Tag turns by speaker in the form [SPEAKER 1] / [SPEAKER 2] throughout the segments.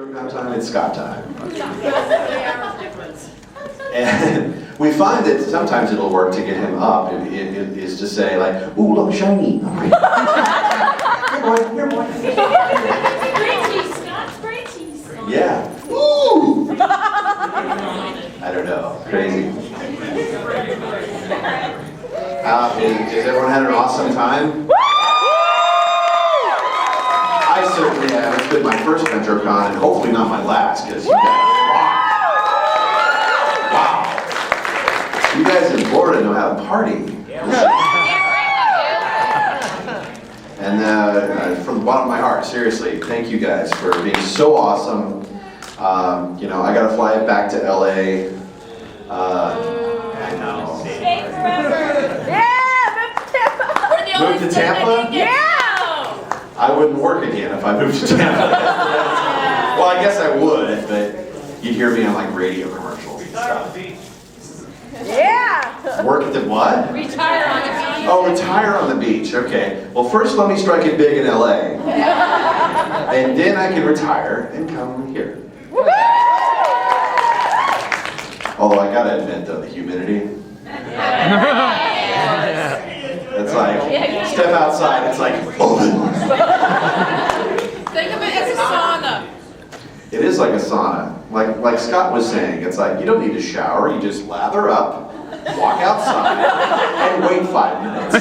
[SPEAKER 1] Metrocon time, it's Scott time. And we find that sometimes it'll work to get him up, it is to say like, ooh, look, shiny. Here, boy.
[SPEAKER 2] Spray cheese, Scott, spray cheese.
[SPEAKER 1] Yeah. Ooh! I don't know. Crazy. Has everyone had an awesome time? I certainly have. It's been my first Metrocon, and hopefully not my last, because you guys rock. Wow. You guys in Florida know how to party. And from the bottom of my heart, seriously, thank you guys for being so awesome. You know, I gotta fly back to LA. I know.
[SPEAKER 2] Stay forever.
[SPEAKER 3] Yeah!
[SPEAKER 1] Move to Tampa?
[SPEAKER 3] Yeah!
[SPEAKER 1] I wouldn't work again if I moved to Tampa. Well, I guess I would, but you'd hear me on like radio commercials and stuff.
[SPEAKER 3] Yeah!
[SPEAKER 1] Work at the what?
[SPEAKER 2] Retire on the beach.
[SPEAKER 1] Oh, retire on the beach. Okay. Well, first let me strike it big in LA. And then I can retire and come here. Although I gotta admit though, the humidity. It's like, step outside, it's like,
[SPEAKER 2] Think of it as a sauna.
[SPEAKER 1] It is like a sauna. Like Scott was saying, it's like, you don't need to shower, you just lather up, walk outside, and wait 5 minutes.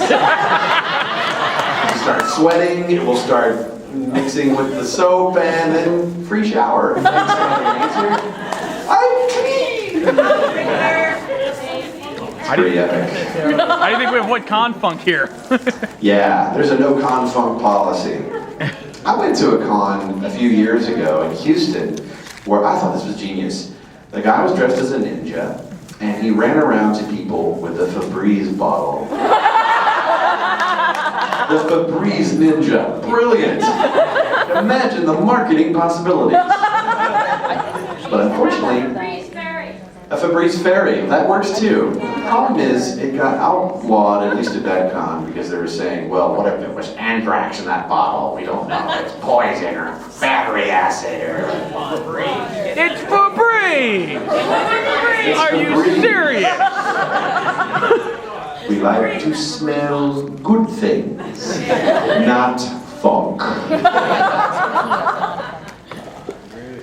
[SPEAKER 1] You start sweating, it will start mixing with the soap, and then free shower. I'm clean! Pretty epic.
[SPEAKER 4] How do you think we avoid con-funk here?
[SPEAKER 1] Yeah, there's a no con funk policy. I went to a con a few years ago in Houston where I thought this was genius. The guy was dressed as a ninja and he ran around to people with a Febreze bottle. The Febreze Ninja. Brilliant! Imagine the marketing possibilities. But unfortunately, a Febreze Fairy, that works too. The problem is, it got outlawed, at least at that con, because they were saying, well, what if it was anthrax in that bottle? We don't know. It's poison or battery acid or...
[SPEAKER 4] It's Febreze! Are you
[SPEAKER 1] Febreze.
[SPEAKER 4] serious?
[SPEAKER 1] We like to smell good things, not funk.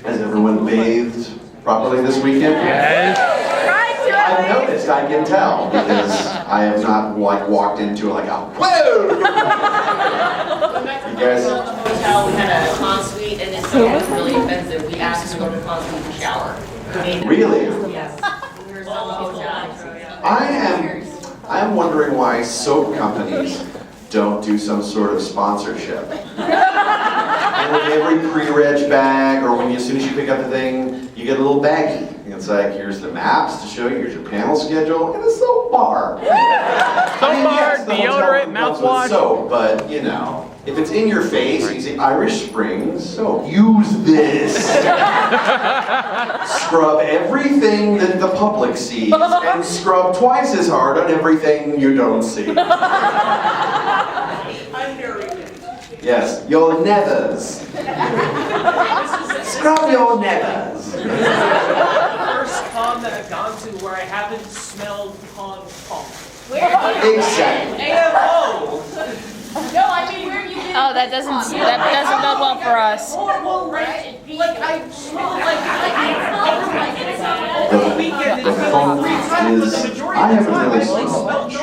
[SPEAKER 1] Has everyone bathed properly this weekend?
[SPEAKER 4] Yes.
[SPEAKER 1] I've noticed, I can tell, because I have not like walked into like a whoa! You guys?
[SPEAKER 5] Hotel, we had a con suite, and it's really offensive. We asked to go to the con suite to shower.
[SPEAKER 1] Really?
[SPEAKER 5] Yes.
[SPEAKER 1] I am wondering why soap companies don't do some sort of sponsorship. And with every pre-reg bag, or when as soon as you pick up the thing, you get a little baggie. It's like, here's the maps to show you, here's your panel schedule, and a soap bar.
[SPEAKER 4] Soap bar, deodorant,
[SPEAKER 1] mouthwash. Soap, but you know, if it's in your face, you say Irish Spring soap. Use this. Scrub everything that the public sees, and scrub twice as hard on everything you don't see. Yes, your nethers. Scrub your nethers.
[SPEAKER 6] First con that I've gone to where I haven't smelled con funk.
[SPEAKER 1] Exactly.
[SPEAKER 6] AMO!
[SPEAKER 2] No, I mean, where have you been?
[SPEAKER 3] Oh, that doesn't bode well for us.
[SPEAKER 6] Horrible, right? Like I smell like
[SPEAKER 1] The
[SPEAKER 6] weekend
[SPEAKER 1] funk is, I haven't really smelled much.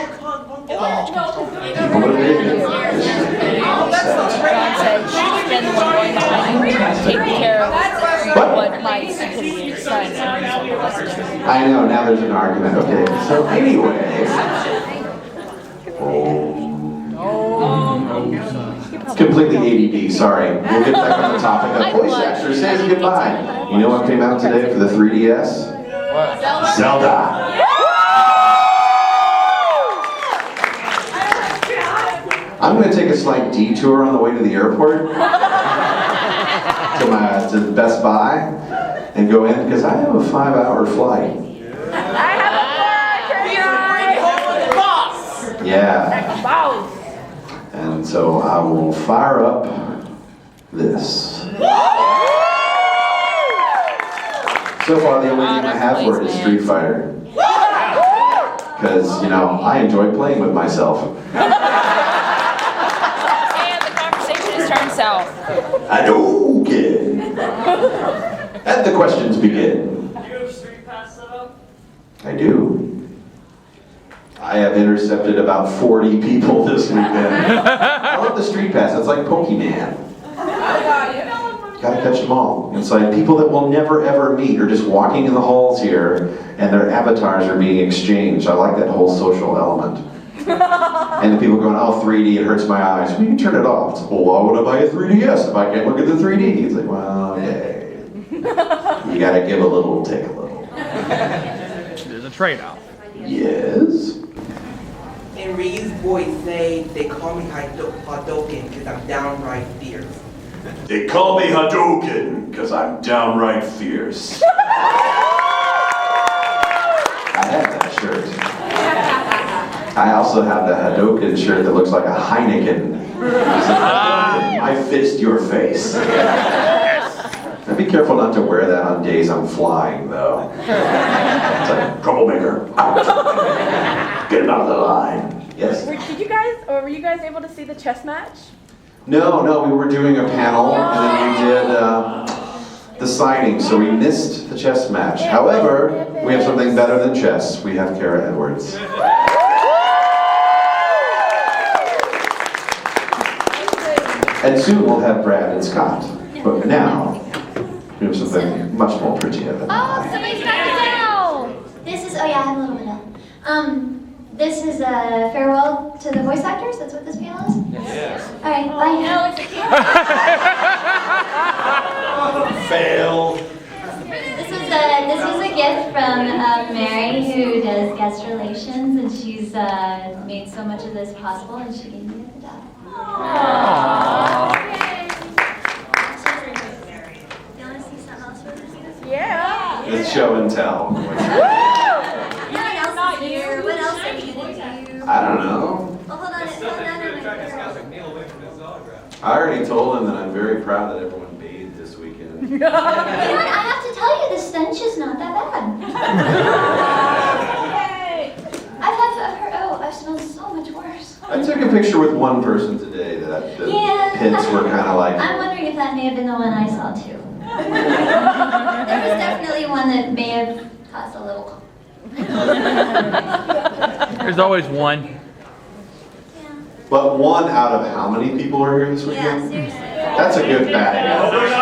[SPEAKER 1] People are digging it.
[SPEAKER 3] God said she's been the one going behind taking care of what my stupidity son.
[SPEAKER 1] I know, now there's an argument. Okay, so anyway. Completely ADD, sorry. We'll get back on the topic of voice actors saying goodbye. You know what came out today for the 3DS? Zelda. I'm going to take a slight detour on the way to the airport to the Best Buy and go in because I have a 5-hour flight.
[SPEAKER 3] I have a flight.
[SPEAKER 1] Yeah. And so I will fire up this. So far, the only name I have for it is Street Fighter. Because, you know, I enjoy playing with myself.
[SPEAKER 3] And the conversation has turned south.
[SPEAKER 1] Hadouken! And the questions begin.
[SPEAKER 6] Do you have Street Pass set up?
[SPEAKER 1] I do. I have intercepted about 40 people this weekend. I love the Street Pass. It's like Pokemon. Gotta catch them all. It's like people that we'll never ever meet are just walking in the halls here and their avatars are being exchanged. I like that whole social element. And the people going, oh, 3D, it hurts my eyes. Well, you can turn it off. It's, well, why would I buy a 3DS if I can't look at the 3D? It's like, well, okay. You gotta give a little, take a little.
[SPEAKER 4] There's a trade-off.
[SPEAKER 1] Yes?
[SPEAKER 7] In Ryu's voice, they call me Hadouken because I'm downright fierce.
[SPEAKER 1] They call me Hadouken because I'm downright fierce. I have that shirt. I also have the Hadouken shirt that looks like a Heineken. I fist your face. Now be careful not to wear that on days I'm flying, though. It's like, troublemaker, out. Get him out of the line. Yes?
[SPEAKER 8] Were you guys able to see the chess match?
[SPEAKER 1] No, we were doing a panel, and then we did the signing, so we missed the chess match. However, we have something better than chess. We have Kara Edwards. And soon we'll have Brad and Scott. But now, we have something much more prettier than that.
[SPEAKER 3] Somebody's got it now!
[SPEAKER 9] This is, oh yeah, I have a little bit of. This is a farewell to the voice actors. That's what this panel is? Yes. All right, bye.
[SPEAKER 3] No, it's a
[SPEAKER 1] Fail.
[SPEAKER 9] This is a gift from Mary, who does guest relations, and she's made so much of this possible, and she gave me a dog. You want to see something else with this?
[SPEAKER 8] Yeah.
[SPEAKER 1] It's show and tell.
[SPEAKER 9] No one else is here. What else are you gonna do?
[SPEAKER 1] I don't know.
[SPEAKER 9] Oh, hold on.
[SPEAKER 6] Scott McNeil away from his autograph.
[SPEAKER 1] I already told him that I'm very proud that everyone bathed this weekend.
[SPEAKER 9] You know what? I have to tell you, the stench is not that bad. I've smelled so much worse.
[SPEAKER 1] I took a picture with one person today that the
[SPEAKER 9] Yeah.
[SPEAKER 1] pits were kind of like.
[SPEAKER 9] I'm wondering if that may have been the one I saw too. There was definitely one that may have caused a little.
[SPEAKER 4] There's always one.
[SPEAKER 9] Yeah.
[SPEAKER 1] But one out of how many people are here this
[SPEAKER 9] Yeah,
[SPEAKER 1] weekend?
[SPEAKER 9] seriously.
[SPEAKER 1] That's a good batting average.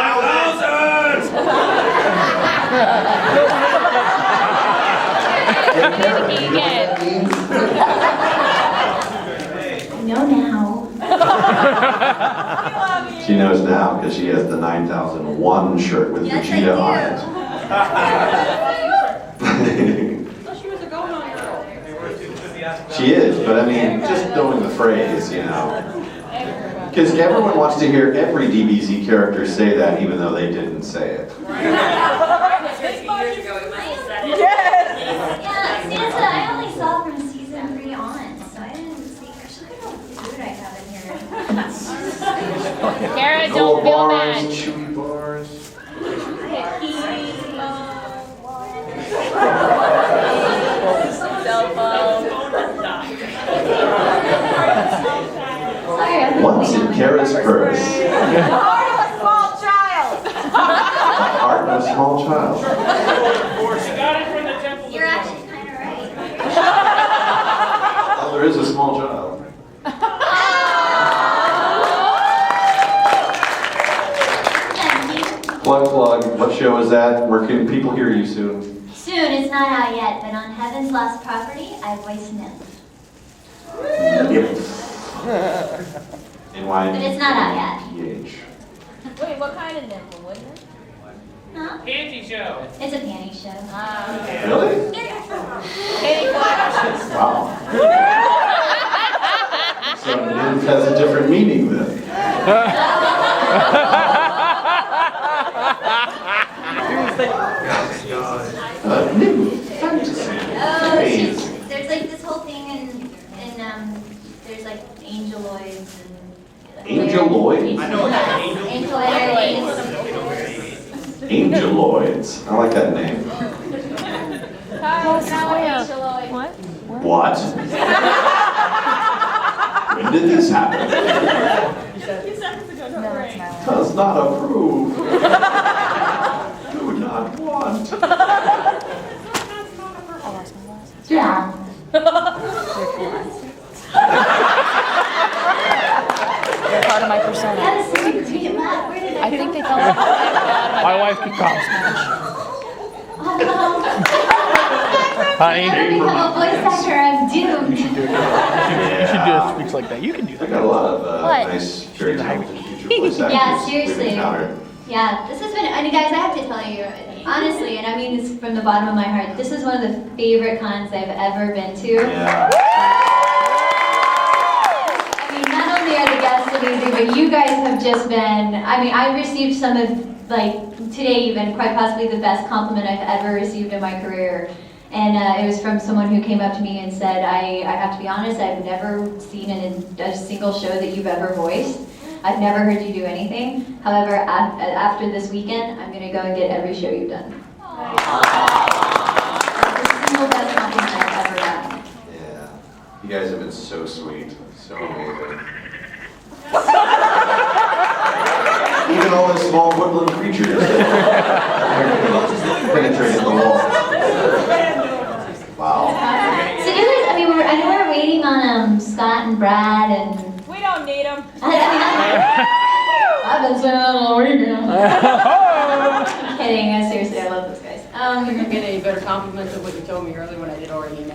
[SPEAKER 9] I know now.
[SPEAKER 1] She knows now because she has the 9001 shirt with
[SPEAKER 9] Yes,
[SPEAKER 1] Vegeta on
[SPEAKER 9] I
[SPEAKER 1] it. She is, but I mean, just knowing the phrase, you know. Because everyone wants to hear every DBZ character say that even though they didn't say it.
[SPEAKER 9] Yeah, Santa, I only saw from season 3 on, so I didn't see. Gosh, look at all the food I have in here.
[SPEAKER 3] Kara,
[SPEAKER 1] Gold
[SPEAKER 3] don't feel
[SPEAKER 1] bars,
[SPEAKER 3] bad.
[SPEAKER 1] chewy bars. What's in Kara's purse?
[SPEAKER 8] The heart of a small child.
[SPEAKER 1] The heart of a small child.
[SPEAKER 6] She got it from the temple.
[SPEAKER 9] You're actually kind of right.
[SPEAKER 1] Well, there is a small child. Plug. What show is that? Where can people hear you soon?
[SPEAKER 9] Soon, it's not out yet, but on Heaven's Lost Property, I voice Nymph. But it's not out yet.
[SPEAKER 1] NYPH.
[SPEAKER 3] Wait, what kind of nipple, wasn't it?
[SPEAKER 9] Huh?
[SPEAKER 6] Panty show.
[SPEAKER 9] It's a panty show.
[SPEAKER 1] Really? Wow. So nymph has a different meaning then. Nymph. Fantasy.
[SPEAKER 9] Oh,
[SPEAKER 1] Nice.
[SPEAKER 9] there's like this whole thing and there's like angeloids and
[SPEAKER 1] Angeloids?
[SPEAKER 9] I know what that is. Angeloids.
[SPEAKER 1] Angeloids. ninjaloids. I like that name.
[SPEAKER 3] What?
[SPEAKER 1] What? When did this happen? Does not approve. Do not want.
[SPEAKER 9] Yeah.
[SPEAKER 3] They're part of my persona.
[SPEAKER 9] That is such a great laugh. Where did
[SPEAKER 3] I think they fell off.
[SPEAKER 4] My wife can come. Honey,
[SPEAKER 9] Never become a voice actor, I'm doomed.
[SPEAKER 4] you should do a speech like that. You can do
[SPEAKER 1] I
[SPEAKER 4] that.
[SPEAKER 1] got a lot of
[SPEAKER 3] What?
[SPEAKER 1] nice, very talented future voice actors
[SPEAKER 9] Yeah,
[SPEAKER 1] we've
[SPEAKER 9] seriously.
[SPEAKER 1] encountered.
[SPEAKER 9] Yeah, this has been, I mean, guys, I have to tell you, honestly, and I mean this from the bottom of my heart, this is one of the favorite cons I've ever been to.
[SPEAKER 1] Yeah.
[SPEAKER 9] I mean, not only are the guests amazing, but you guys have just been, I mean, I've received some of, like, today even, quite possibly the best compliment I've ever received in my career. And it was from someone who came up to me and said, I have to be honest, I've never seen a single show that you've ever voiced. I've never heard you do anything. However, after this weekend, I'm going to go and get every show you've done. It's the single best compliment I've ever gotten.
[SPEAKER 1] Yeah. You guys have been so sweet. So amazing. Even all those small woodland creatures penetrated the wall. Wow.
[SPEAKER 9] So do this, I mean, I know we're waiting on Scott and Brad and...
[SPEAKER 8] We don't need them.
[SPEAKER 9] I've been saying that all weekend. I'm kidding, seriously, I love those guys.
[SPEAKER 5] You're gonna get any better compliment than what you told me earlier when I did Orihime.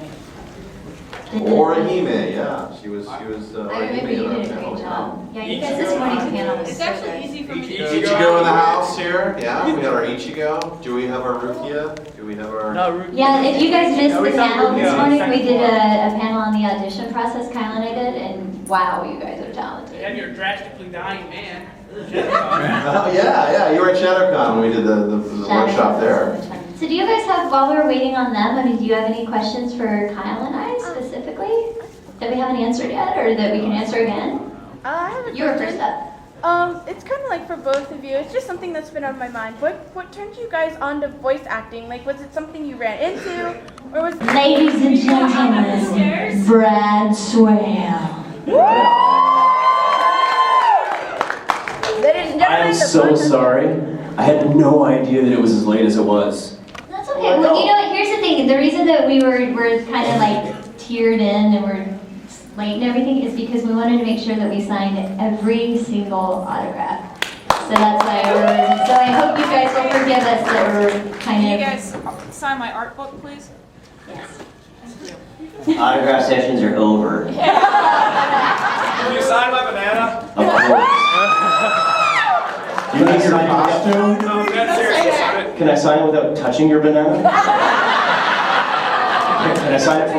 [SPEAKER 1] Orihime, yeah. She was
[SPEAKER 9] I remember you did a great job. Yeah, you guys this morning's panel was
[SPEAKER 2] It's
[SPEAKER 9] so
[SPEAKER 2] actually
[SPEAKER 9] good.
[SPEAKER 2] easy for me to
[SPEAKER 1] Ichigo in the house here. Yeah, we got our Ichigo. Do we have our Rukia? Do we have our...
[SPEAKER 4] No,
[SPEAKER 9] Yeah, if you guys missed the panel this
[SPEAKER 6] Yeah.
[SPEAKER 9] morning, we did a panel on the audition process, Kyle and I did, and wow, you guys are
[SPEAKER 6] And
[SPEAKER 9] talented.
[SPEAKER 6] you're a drastically dying man.
[SPEAKER 1] Oh, yeah. You were at ShadowCon when we did the workshop there.
[SPEAKER 9] So do you guys have, while we're waiting on them, I mean, do you have any questions for Kyle and I specifically? That we haven't answered yet, or that we can answer again?
[SPEAKER 8] I have a
[SPEAKER 9] You were
[SPEAKER 8] question.
[SPEAKER 9] first up.
[SPEAKER 8] It's kind of like for both of you. It's just something that's been on my mind. What turned you guys on to voice acting? Like, was it something you ran into, or was it...
[SPEAKER 9] Ladies and gentlemen, Brad Swaile.
[SPEAKER 8] Ladies and
[SPEAKER 10] I am
[SPEAKER 8] gentlemen, the
[SPEAKER 10] so
[SPEAKER 8] voice of-
[SPEAKER 10] sorry. I had no idea that it was as late as it was.
[SPEAKER 9] That's okay. Well, you know what? Here's the thing. The reason that we're kind of like tiered in and we're late and everything is because we wanted to make sure that we signed every single autograph. So that's why so I hope you guys will forgive us that we're kind
[SPEAKER 2] Can
[SPEAKER 9] of...
[SPEAKER 2] you guys sign my art book, please?
[SPEAKER 9] Yes.
[SPEAKER 10] Autograph sessions are over.
[SPEAKER 6] Can you sign my banana?
[SPEAKER 10] Of course. Do you need your costume?
[SPEAKER 6] No, that's serious. Sign it.
[SPEAKER 10] Can I sign it without touching your banana? Can I sign it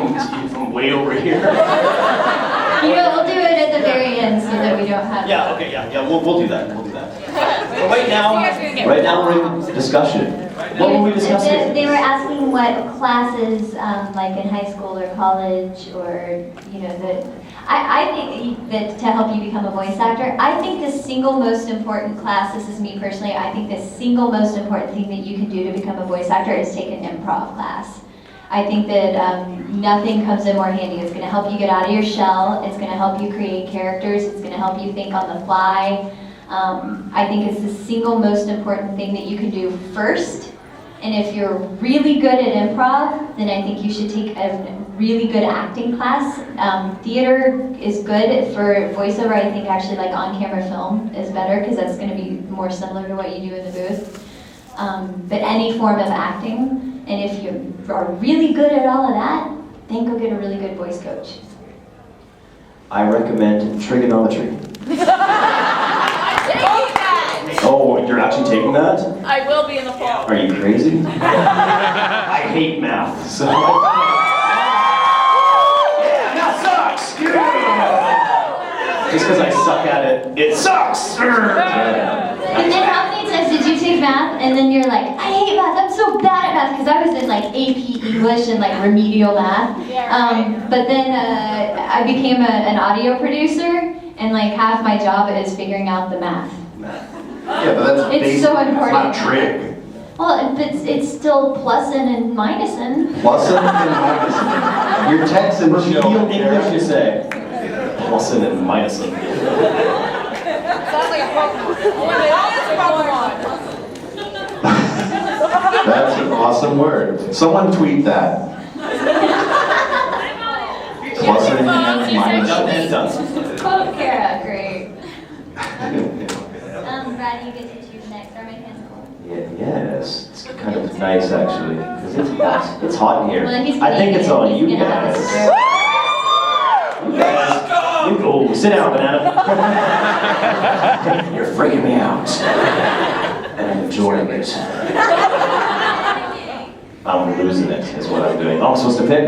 [SPEAKER 10] from way over here?
[SPEAKER 9] You know, we'll do it at the very end so that we don't have...
[SPEAKER 10] Yeah, okay, yeah, we'll do that. But right now we're in discussion. What were we discussing?
[SPEAKER 9] They were asking what classes, like in high school or college, or you know, I think that to help you become a voice actor, I think the single most important class. This is me personally. I think the single most important thing that you can do to become a voice actor is take an improv class. I think that nothing comes in more handy. It's going to help you get out of your shell. It's going to help you create characters. It's going to help you think on the fly. I think it's the single most important thing that you can do first. And if you're really good at improv, then I think you should take a really good acting class. Theater is good. For voiceover, I think actually like on-camera film is better because that's going to be more similar to what you do in the booth. But any form of acting. And if you are really good at all of that, then go get a really good voice coach.
[SPEAKER 10] I recommend trigonometry.
[SPEAKER 2] Take that!
[SPEAKER 10] Oh, you're actually taking that?
[SPEAKER 2] I will be in the fall.
[SPEAKER 10] Are you crazy? I hate math, so... Yeah, math sucks! Yeah. Just because I suck at it, it sucks!
[SPEAKER 9] And then how many times did you take math and then you're like, I hate math, I'm so bad at math, because I was in like AP English and like remedial math. But then I became an audio producer, and like half my job is figuring out the math.
[SPEAKER 1] Yeah, but that's
[SPEAKER 9] It's
[SPEAKER 1] basic.
[SPEAKER 9] so
[SPEAKER 1] It's not
[SPEAKER 9] important.
[SPEAKER 1] a trick.
[SPEAKER 9] Well, but it's still plusin and minusin.
[SPEAKER 1] Plusin and minusin. Your Texan show.
[SPEAKER 10] Real English you say. Plusin and minusin.
[SPEAKER 3] Sounds like a Pokemon.
[SPEAKER 1] That's an awesome word. Someone tweet that. Plusin and minusin.
[SPEAKER 9] Quote Kara, great. Brad, you get to choose next. Our mic hands cold.
[SPEAKER 10] Yes, it's kind of nice actually, because it's hot in here.
[SPEAKER 9] Well, he's
[SPEAKER 10] I think it's on you
[SPEAKER 9] gonna have
[SPEAKER 10] guys.
[SPEAKER 9] a stroke.
[SPEAKER 10] You go, sit down, Banana. You're freaking me out. And I'm enjoying it. I'm losing it, is what I'm doing. Oh, I'm supposed to pick?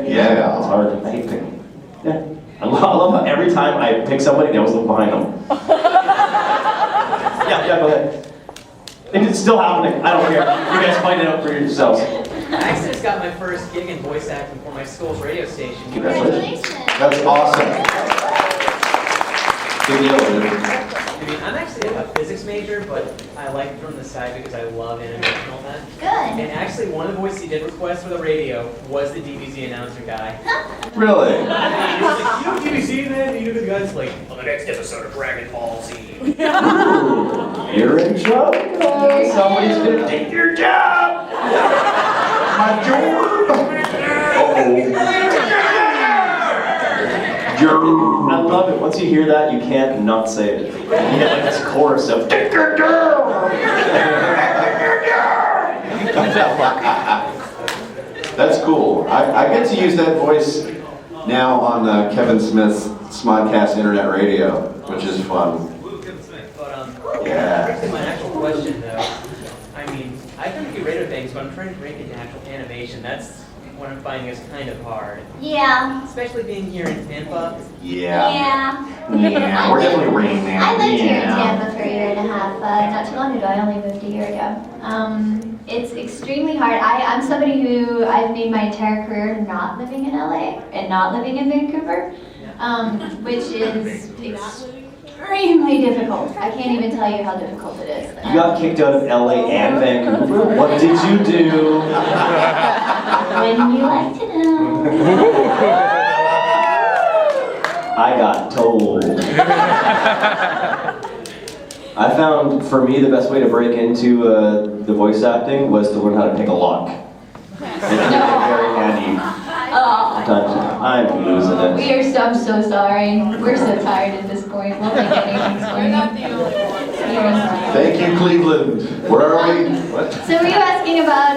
[SPEAKER 1] Yeah.
[SPEAKER 10] It's hard. I hate picking. Yeah. I love how every time I pick somebody, they always look behind them. Yeah, go ahead. And it's still happening. I don't care. You guys find it out for yourselves.
[SPEAKER 6] I actually just got my first gig in voice acting for my school's radio station.
[SPEAKER 10] Congratulations.
[SPEAKER 1] That's awesome. Good deal, dude.
[SPEAKER 6] I mean, I'm actually a physics major, but I like it from the side because I love animation and all that.
[SPEAKER 9] Good.
[SPEAKER 6] And actually, one of the voices he did request for the radio was the DBZ announcer guy.
[SPEAKER 1] Really?
[SPEAKER 6] He was like, you know DBZ, man? You know the guy's like, on the next episode of Dragon Ball Z.
[SPEAKER 10] You're in trouble. Somebody's gonna take your job.
[SPEAKER 1] My job.
[SPEAKER 10] I love it. Once you hear that, you can't not say it. You get like this chorus of take your job.
[SPEAKER 1] That's cool. I get to use that voice now on Kevin Smith's Smodcast Internet Radio, which is fun.
[SPEAKER 6] But
[SPEAKER 1] Yeah.
[SPEAKER 6] back to my actual question though. I mean, I can do radio things, but I'm trying to break into actual animation. That's what I'm finding is kind of hard.
[SPEAKER 9] Yeah.
[SPEAKER 6] Especially being here in Tampa.
[SPEAKER 1] Yeah.
[SPEAKER 9] Yeah.
[SPEAKER 1] We're definitely Rain Man.
[SPEAKER 9] I lived here in
[SPEAKER 1] Yeah.
[SPEAKER 9] Tampa for a year and a half, not too long ago. I only moved a year ago. It's extremely hard. I'm somebody who I've made my entire career not living in LA and not living in Vancouver, which is extremely difficult. I can't even tell you how difficult it is.
[SPEAKER 10] You got kicked out of LA and Vancouver. What did you do?
[SPEAKER 9] When you like to know.
[SPEAKER 10] I got told. I found, for me, the best way to break into the voice acting was to learn how to pick a lock. It's very handy.
[SPEAKER 9] Oh.
[SPEAKER 10] I'm losing it.
[SPEAKER 9] I'm so sorry. We're so tired at this point. We'll make anything for you.
[SPEAKER 1] Thank you, Cleveland. Where are we? What?
[SPEAKER 9] So were you asking about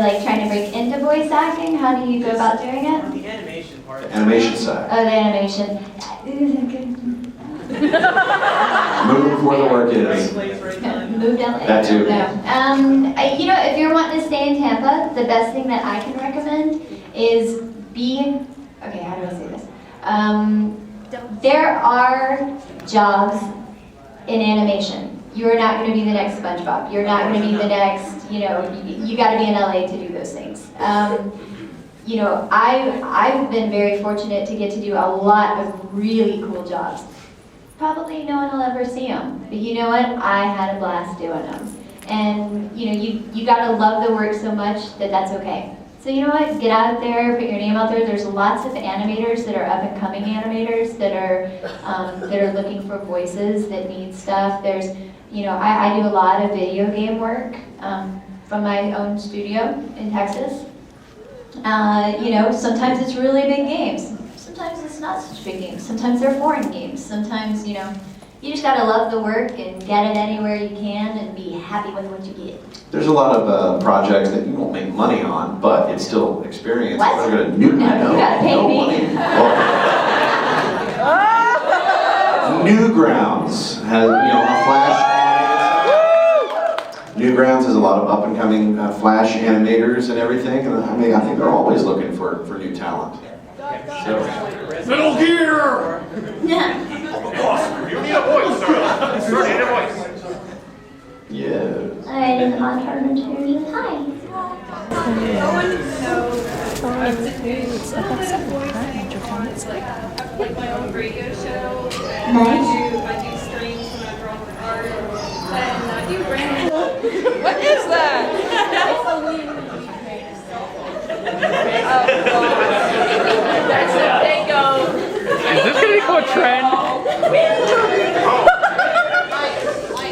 [SPEAKER 9] like trying to break into voice acting? How do you go about doing it?
[SPEAKER 6] The animation part.
[SPEAKER 1] Animation side.
[SPEAKER 9] Oh, the animation.
[SPEAKER 1] Move where the work is.
[SPEAKER 9] Moved LA.
[SPEAKER 1] That too.
[SPEAKER 9] No. You know, if you're wanting to stay in Tampa, the best thing that I can recommend is okay, how do I say this? There are jobs in animation. You're not going to be the next SpongeBob. You're not going to be the next, you got to be in LA to do those things. I've been very fortunate to get to do a lot of really cool jobs. Probably no one will ever see them, but you know what? I had a blast doing them. And you got to love the work so much that that's okay. So you know what? Get out there, put your name out there. There's lots of animators that are up and coming animators that are looking for voices that need stuff. There's, I do a lot of video game work from my own studio in Texas. Sometimes it's really big games. Sometimes it's not such big games. Sometimes they're foreign games. Sometimes, you just gotta love the work and get it anywhere you can and be happy with what you get.
[SPEAKER 1] There's a lot of projects that you won't make money on, but it's still experience.
[SPEAKER 9] What?
[SPEAKER 1] We're gonna new.
[SPEAKER 9] No, you gotta pay me.
[SPEAKER 1] Newgrounds has a Flash animated. Newgrounds has a lot of up and coming Flash animators and everything, and I think they're always looking for new talent. So.
[SPEAKER 4] Middle gear!
[SPEAKER 9] Yeah.
[SPEAKER 4] You need a voice, sir. You need a voice.
[SPEAKER 1] Yes.
[SPEAKER 9] I am on turn to hi.
[SPEAKER 2] Like my own radio show.
[SPEAKER 9] Nice.
[SPEAKER 2] I do streams when I draw art. And I do brand
[SPEAKER 3] What is that?
[SPEAKER 8] It's the lean that you made a cell phone.
[SPEAKER 3] That's it. They go.
[SPEAKER 11] Is this gonna become a trend?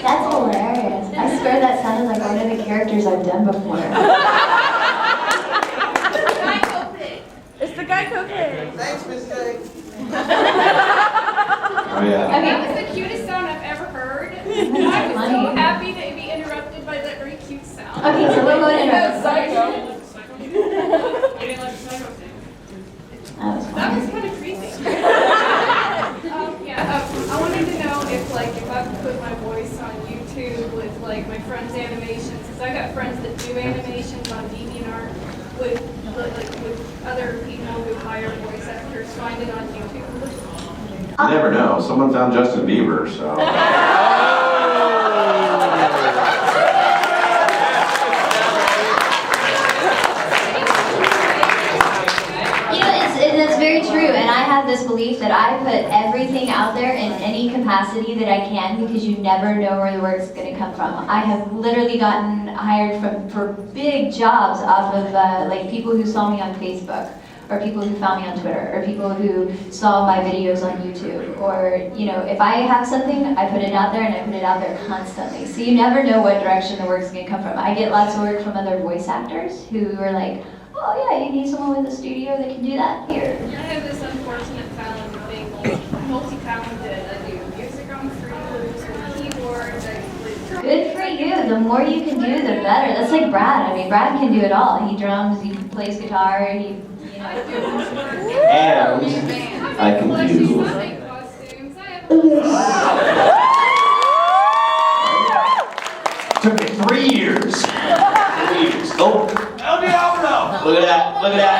[SPEAKER 9] That's hilarious. I swear that sounded like one of the characters I've done before.
[SPEAKER 8] It's the Geico pig.
[SPEAKER 7] Thanks, Miss Day.
[SPEAKER 10] Oh yeah.
[SPEAKER 2] That was the cutest sound I've ever heard. I was so happy to be interrupted by that very cute sound.
[SPEAKER 9] Okay, so we'll go ahead and
[SPEAKER 2] Psycho. You didn't like the psycho thing?
[SPEAKER 9] That was
[SPEAKER 2] That
[SPEAKER 9] fun.
[SPEAKER 2] was kind of creepy. I wanted to know if I could put my voice on YouTube with like my friends' animations, because I got friends that do animations on DeviantArt with other people who hire voice actors. Find it on YouTube.
[SPEAKER 1] You never know. Someone found Justin Bieber, so.
[SPEAKER 9] You know, that's very true, and I have this belief that I put everything out there in any capacity that I can because you never know where the work's going to come from. I have literally gotten hired for big jobs off of like people who saw me on Facebook, or people who found me on Twitter, or people who saw my videos on YouTube, or you know, if I have something, I put it out there, and I put it out there constantly. So you never know what direction the work's going to come from. I get lots of work from other voice actors who are like, oh yeah, you need someone with a studio that can do that? Here.
[SPEAKER 2] I have this unfortunate talent of being multi-talented. I do music on Fruity Loops with keyboards. I play drums.
[SPEAKER 9] Good for you. The more you can do, the better. That's like Brad. I mean, Brad can do it all. He drums, he plays guitar, he, you know.
[SPEAKER 2] I do work.
[SPEAKER 10] And I can do.
[SPEAKER 2] I make costumes. I have
[SPEAKER 10] Took me 3 years. 3 years. Oh. Look at that. Look at that.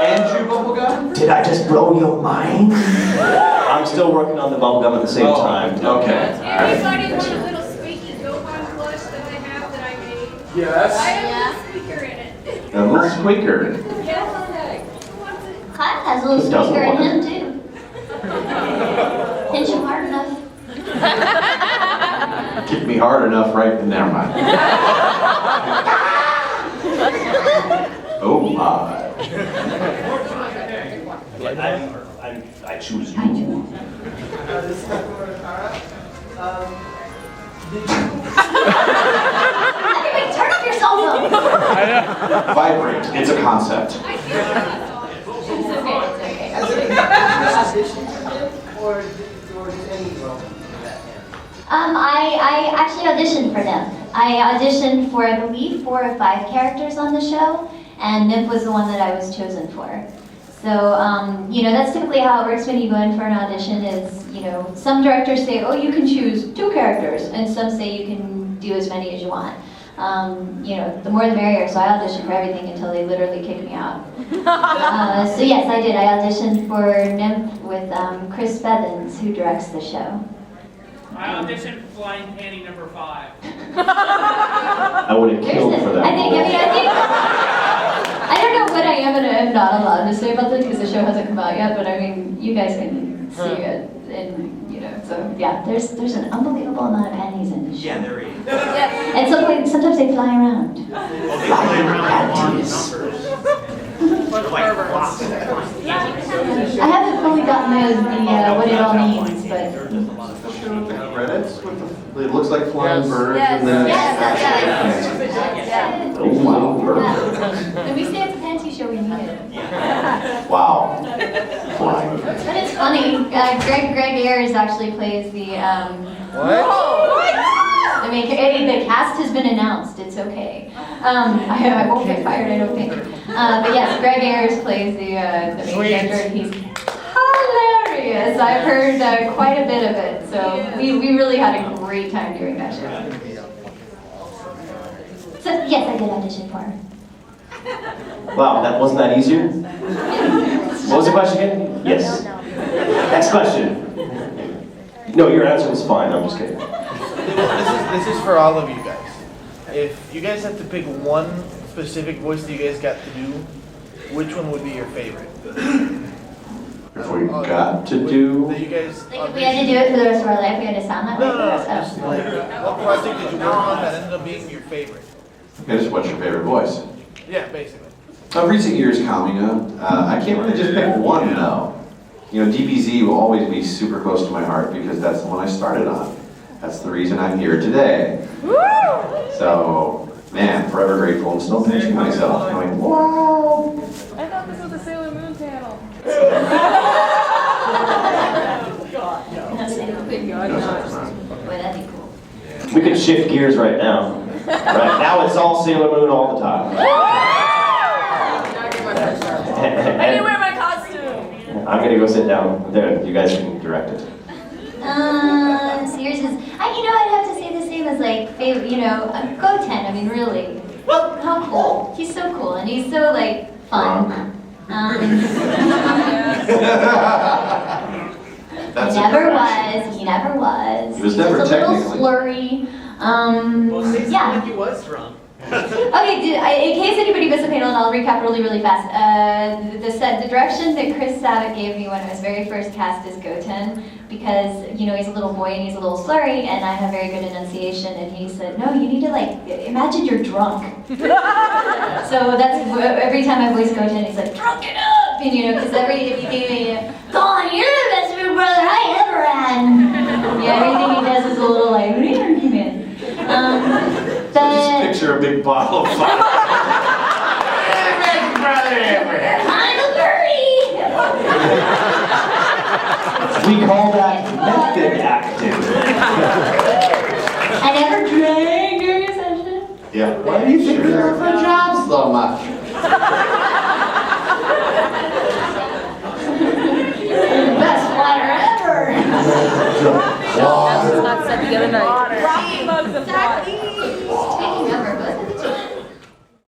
[SPEAKER 1] And chew bubblegum?
[SPEAKER 10] Did I just blow your mind? I'm still working on the bubblegum at the same time.
[SPEAKER 1] Okay.
[SPEAKER 2] Anybody want a little squeaky go-on plush that I have that I made?
[SPEAKER 1] Yes.
[SPEAKER 2] I have a speaker in it.
[SPEAKER 1] A little squeaker.
[SPEAKER 2] Yes. Who wants it?
[SPEAKER 9] Kyle has a little
[SPEAKER 10] Who doesn't
[SPEAKER 9] speaker in
[SPEAKER 10] want
[SPEAKER 9] him too. Pinch him hard enough.
[SPEAKER 1] Kick me hard enough, right? Never mind. Oh my.
[SPEAKER 10] I choose you.
[SPEAKER 7] This is for Tara. Did you?
[SPEAKER 9] Anyway, turn off your cell phone.
[SPEAKER 1] Vibrate. It's a concept.
[SPEAKER 2] I hear that on it.
[SPEAKER 9] It's okay.
[SPEAKER 7] As an audition for them, or just any role in that band?
[SPEAKER 9] I actually auditioned for them. I auditioned for, I believe, 4 or 5 characters on the show, and Nymph was the one that I was chosen for. So, you know, that's typically how it works when you go in for an audition is, you know, some directors say, oh, you can choose 2 characters, and some say you can do as many as you want. You know, the more the merrier, so I auditioned for everything until they literally kicked me out. So yes, I did. I auditioned for Nymph with Chris Bevins, who directs the show.
[SPEAKER 11] I auditioned for Flying Panty number 5.
[SPEAKER 10] I would have killed for that.
[SPEAKER 9] I don't know what I am and am not allowed to say about this because the show hasn't come out yet, but I mean, you guys can see it, and you know, so yeah, there's an unbelievable amount of panties in this show.
[SPEAKER 4] Yeah, there is.
[SPEAKER 9] And sometimes they fly around. I haven't fully gotten what it all means, but.
[SPEAKER 1] Credits with the, it looks like flying birds and then
[SPEAKER 9] Yes.
[SPEAKER 1] oh wow.
[SPEAKER 9] When we say it's a panty show, we mean it.
[SPEAKER 1] Wow. Flying.
[SPEAKER 9] But it's funny. Greg Ayers actually plays the. I mean, the cast has been announced. It's okay. I won't get fired, I don't think. But yes, Greg Ayers plays the main character, and he's hilarious. I've heard quite a bit of it, so we really had a great time doing that show. So yes, I did audition for her.
[SPEAKER 10] Wow, that wasn't that easier? What was the question again? Yes. Next question. No, your answer was fine. I'm just kidding.
[SPEAKER 12] This is for all of you guys. If you guys had to pick one specific voice that you guys got to do, which one would be your favorite?
[SPEAKER 1] If we got to do.
[SPEAKER 12] That you guys.
[SPEAKER 9] Like if we had to do it for the rest of our life, we had to sound that way
[SPEAKER 12] No,
[SPEAKER 9] for
[SPEAKER 12] no,
[SPEAKER 9] the
[SPEAKER 12] no.
[SPEAKER 9] rest of
[SPEAKER 12] Just like, what project did you work on that ended up being your favorite?
[SPEAKER 1] Okay, just what's your favorite voice?
[SPEAKER 12] Yeah, basically.
[SPEAKER 1] Of recent years coming up, I can't really just pick one though. You know, DBZ will always be super close to my heart because that's the one I started on. That's the reason I'm here today. So, man, forever grateful and still pinching myself, going, wow.
[SPEAKER 8] I thought this was a Sailor Moon panel.
[SPEAKER 9] No, Sailor Moon.
[SPEAKER 1] No, sorry, it's not.
[SPEAKER 9] Boy, that'd be cool.
[SPEAKER 10] We can shift gears right now. Right now it's all Sailor Moon all the time.
[SPEAKER 8] I need to wear my costume.
[SPEAKER 10] I'm gonna go sit down there. You guys can direct it.
[SPEAKER 9] So yours is, I'd have to say the same as like, favorite, Goten, I mean, really. How cool. He's so cool, and he's so, like, fun. He
[SPEAKER 1] That's
[SPEAKER 9] never
[SPEAKER 1] a
[SPEAKER 9] was, he never was.
[SPEAKER 1] He was never
[SPEAKER 9] just a little
[SPEAKER 1] technically.
[SPEAKER 9] slurry.
[SPEAKER 6] Well, say something
[SPEAKER 9] Yeah.
[SPEAKER 6] like he was drunk.
[SPEAKER 9] Okay, in case anybody missed the panel, and I'll recap really, really fast. The direction that Chris Sabat gave me when I was very first cast as Goten, because, he's a little boy and he's a little slurry, and I have very good enunciation, and he said, no, you need to, imagine you're drunk. So that's, every time I voice Goten, he's like, drunk it up! And, because if you gave me, go on, you're the best big brother I ever had! Yeah, everything he does is a little like, what are you arguing?
[SPEAKER 1] Just picture a big bottle of fire.
[SPEAKER 9] I'm a birdie!
[SPEAKER 10] We call that method acting.
[SPEAKER 9] I never drank during a session.
[SPEAKER 1] Yeah. Why do you think there are for jobs so much?
[SPEAKER 9] Best water ever!
[SPEAKER 3] That was not said the other night.